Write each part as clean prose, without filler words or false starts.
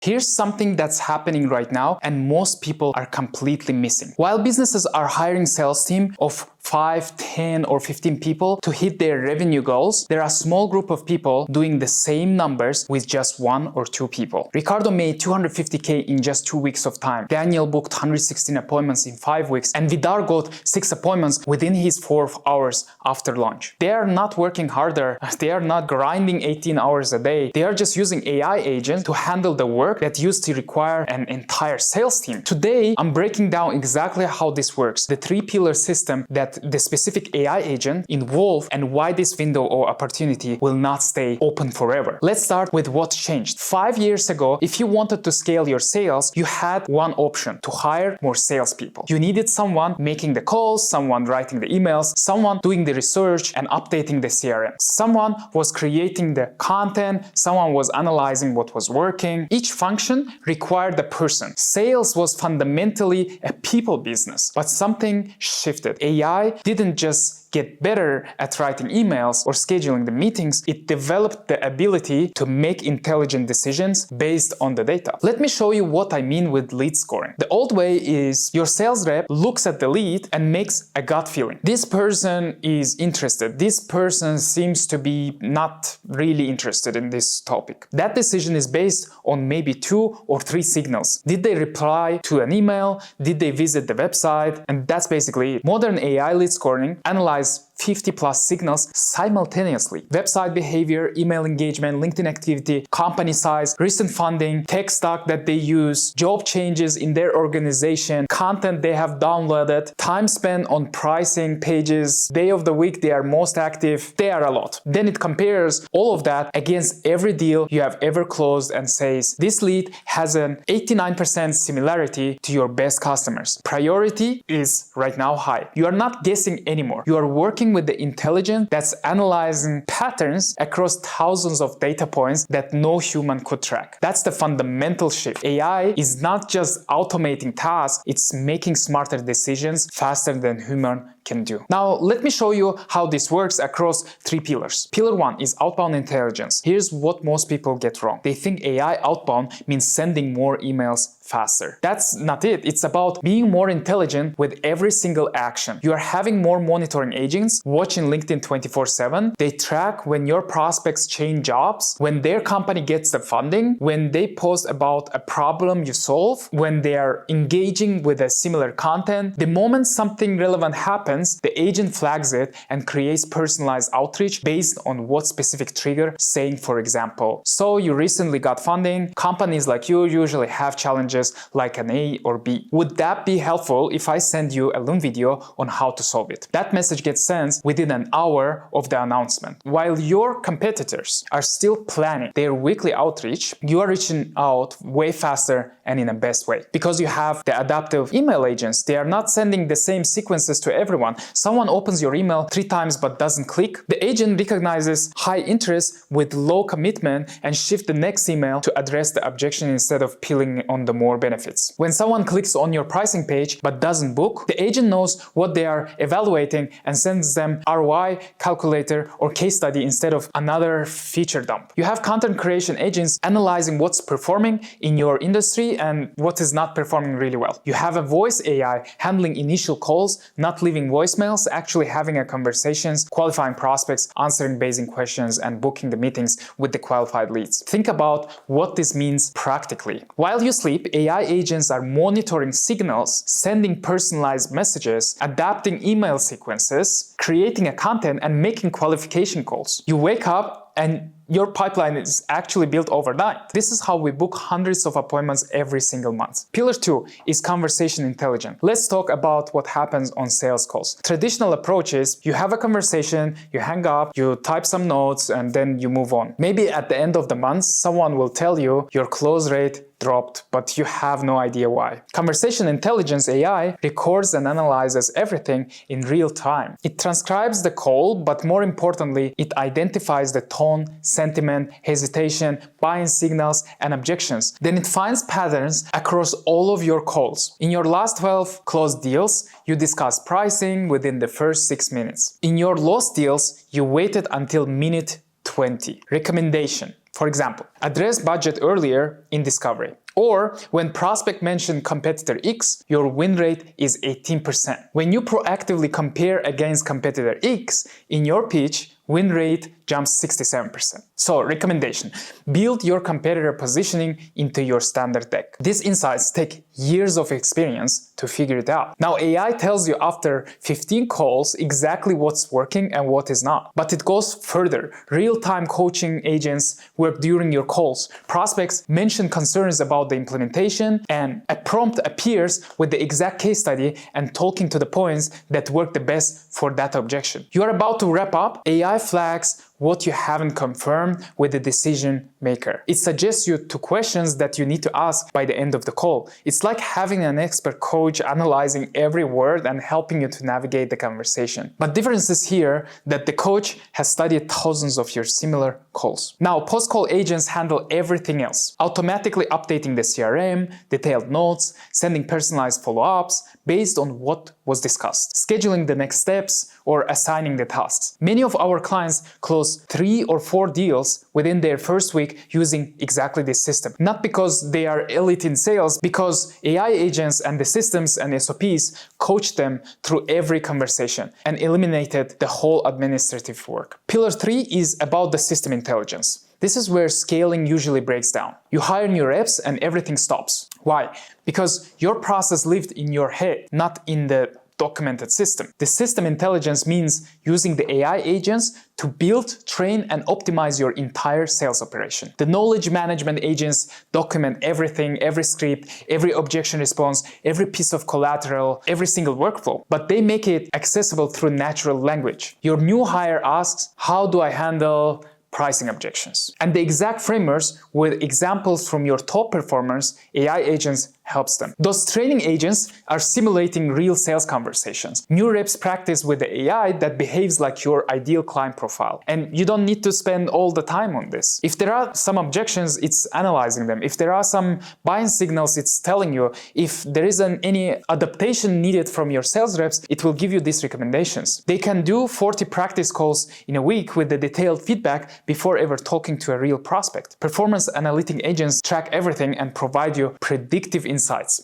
Here's something that's happening right now and most people are completely missing. While businesses are hiring sales team of 5, 10 or 15 people to hit their revenue goals, there are a small group of people doing the same numbers with just 1 or 2 people. Ricardo made $250K in just 2 weeks of time. Daniel booked 116 appointments in 5 weeks and Vidar got 6 appointments within his 4 hours after launch. They are not working harder, they are not grinding 18 hours a day, they are just using AI agents to handle the work that used to require an entire sales team. Today, I'm breaking down exactly how this works, the 3-pillar system that the specific AI agent involved and why this window or opportunity will not stay open forever. Let's start with what changed. 5 years ago, if you wanted to scale your sales, you had one option: to hire more salespeople. You needed someone making the calls, someone writing the emails, someone doing the research and updating the CRM. Someone was creating the content, someone was analyzing what was working. Each function required a person. Sales was fundamentally a people business, but something shifted. AI didn't just get better at writing emails or scheduling the meetings, it developed the ability to make intelligent decisions based on the data. Let me show you what I mean with lead scoring. The old way is your sales rep looks at the lead and makes a gut feeling. This person is interested. This person seems to be not really interested in this topic. That decision is based on maybe 2 or 3 signals. Did they reply to an email? Did they visit the website? And that's basically it. Modern AI lead scoring analyzes 50 plus signals simultaneously. Website behavior, email engagement, LinkedIn activity, company size, recent funding, tech stack that they use, job changes in their organization, content they have downloaded, time spent on pricing pages, day of the week they are most active. They are a lot. Then it compares all of that against every deal you have ever closed and says, this lead has an 89% similarity to your best customers. Priority is right now high. You are not guessing anymore. You are working with the intelligence that's analyzing patterns across thousands of data points that no human could track. That's the fundamental shift. AI is not just automating tasks, it's making smarter decisions faster than human can do. Now, let me show you how this works across 3 pillars. Pillar 1 is outbound intelligence. Here's what most people get wrong. They think AI outbound means sending more emails faster. That's not it. It's about being more intelligent with every single action. You are having more monitoring agents watching LinkedIn 24/7. They track when your prospects change jobs, when their company gets the funding, when they post about a problem you solve, when they are engaging with a similar content. The moment something relevant happens, the agent flags it and creates personalized outreach based on what specific trigger, saying, for example, so you recently got funding, companies like you usually have challenges like an A or B. Would that be helpful if I send you a Loom video on how to solve it? That message gets sent within an hour of the announcement. While your competitors are still planning their weekly outreach, you are reaching out way faster and in a best way. Because you have the adaptive email agents, they are not sending the same sequences to everyone. Someone opens your email 3 times but doesn't click. The agent recognizes high interest with low commitment and shift the next email to address the objection instead of peeling on the more benefits. When someone clicks on your pricing page but doesn't book, the agent knows what they are evaluating and sends them ROI calculator or case study instead of another feature dump. You have content creation agents analyzing what's performing in your industry and what is not performing really well. You have a voice AI handling initial calls, not leaving voicemails, actually having a conversations, qualifying prospects, answering basic questions, and booking the meetings with the qualified leads. Think about what this means practically. While you sleep, AI agents are monitoring signals, sending personalized messages, adapting email sequences, creating a content, and making qualification calls. You wake up and your pipeline is actually built overnight. This is how we book hundreds of appointments every single month. Pillar 2 is conversation intelligence. Let's talk about what happens on sales calls. Traditional approach is you have a conversation, you hang up, you type some notes, and then you move on. Maybe at the end of the month, someone will tell you your close rate dropped, but you have no idea why. Conversation intelligence AI records and analyzes everything in real time. It transcribes the call, but more importantly, it identifies the tone, sentiment, hesitation, buying signals, and objections. Then it finds patterns across all of your calls. In your last 12 closed deals, you discussed pricing within the first 6 minutes. In your lost deals, you waited until minute 20. Recommendation For example, address budget earlier in discovery. Or when prospect mentioned competitor X, your win rate is 18%. When you proactively compare against competitor X in your pitch, win rate jumps 67%. So, recommendation: build your competitor positioning into your standard deck. These insights take years of experience to figure it out. Now, AI tells you after 15 calls exactly what's working and what is not. But it goes further. Real-time coaching agents work during your calls. Prospects mention concerns about the implementation, and a prompt appears with the exact case study and talking to the points that work the best for that objection. You are about to wrap up. AI flags what you haven't confirmed with the decision maker. It suggests you to questions that you need to ask by the end of the call. It's like having an expert coach analyzing every word and helping you to navigate the conversation. But difference is here that the coach has studied thousands of your similar calls. Now, post-call agents handle everything else, automatically updating the CRM, detailed notes, sending personalized follow-ups based on what was discussed, scheduling the next steps, or assigning the tasks. Many of our clients close 3 or 4 deals within their first week using exactly this system. Not because they are elite in sales, because AI agents and the systems and SOPs coached them through every conversation and eliminated the whole administrative work. Pillar 3 is about the system intelligence. This is where scaling usually breaks down. You hire new reps and everything stops. Why? Because your process lived in your head, not in the documented system. The system intelligence means using the AI agents to build, train, and optimize your entire sales operation. The knowledge management agents document everything, every script, every objection response, every piece of collateral, every single workflow, but they make it accessible through natural language. Your new hire asks, how do I handle pricing objections? And the exact framers with examples from your top performers, AI agents helps them. Those training agents are simulating real sales conversations. New reps practice with the AI that behaves like your ideal client profile. And you don't need to spend all the time on this. If there are some objections, it's analyzing them. If there are some buying signals, it's telling you. If there isn't any adaptation needed from your sales reps, it will give you these recommendations. They can do 40 practice calls in a week with the detailed feedback before ever talking to a real prospect. Performance analytic agents track everything and provide you predictive insights.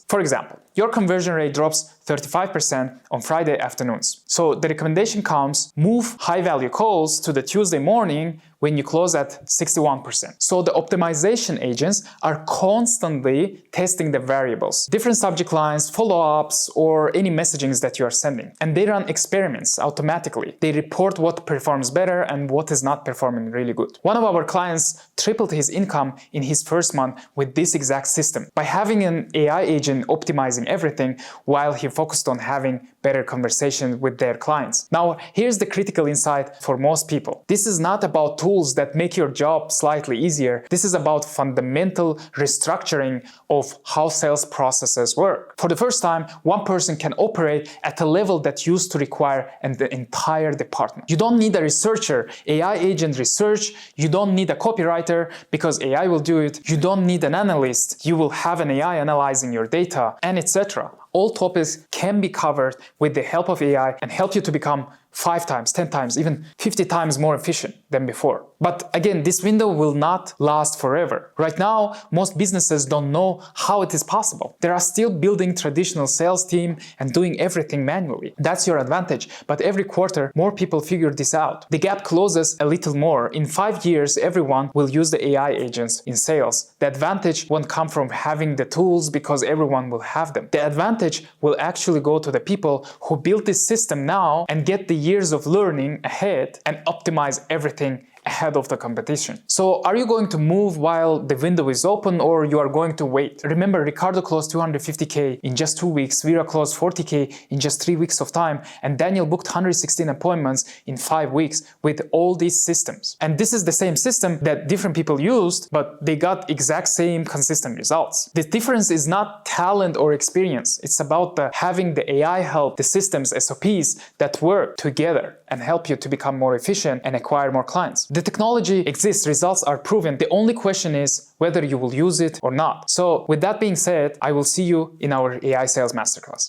For example, your conversion rate drops 35% on Friday afternoons. So the recommendation comes, move high-value calls to the Tuesday morning when you close at 61%. So the optimization agents are constantly testing the variables, different subject lines, follow-ups, or any messagings that you are sending. And they run experiments automatically. They report what performs better and what is not performing really good. One of our clients tripled his income in his first month with this exact system by having an AI agent optimizing everything while he focused on having better conversations with their clients. Now, here's the critical insight for most people. This is not about tools that make your job slightly easier. This is about fundamental restructuring of how sales processes work. For the first time, one person can operate at a level that used to require the entire department. You don't need a researcher, AI agent research. You don't need a copywriter because AI will do it. You don't need an analyst. You will have an AI analyzing your data, and etc. All topics can be covered with the help of AI and help you to become 5 times, 10 times, even 50 times more efficient than before. But again, this window will not last forever. Right now, most businesses don't know how it is possible. They are still building traditional sales team and doing everything manually. That's your advantage. But every quarter, more people figure this out. The gap closes a little more. In 5 years, everyone will use the AI agents in sales. The advantage won't come from having the tools because everyone will have them. The advantage will actually go to the people who built this system now and get the years of learning ahead and optimize everything ahead of the competition. So are you going to move while the window is open, or you are going to wait? Remember, Ricardo closed 250K in just 2 weeks, Vera closed 40K in just 3 weeks of time, and Daniel booked 116 appointments in 5 weeks with all these systems. And this is the same system that different people used, but they got exact same consistent results. The difference is not talent or experience. It's about having the AI help the systems, SOPs that work together and help you to become more efficient and acquire more clients. The technology exists, results are proven. The only question is whether you will use it or not. So with that being said, I will see you in our AI Sales Masterclass.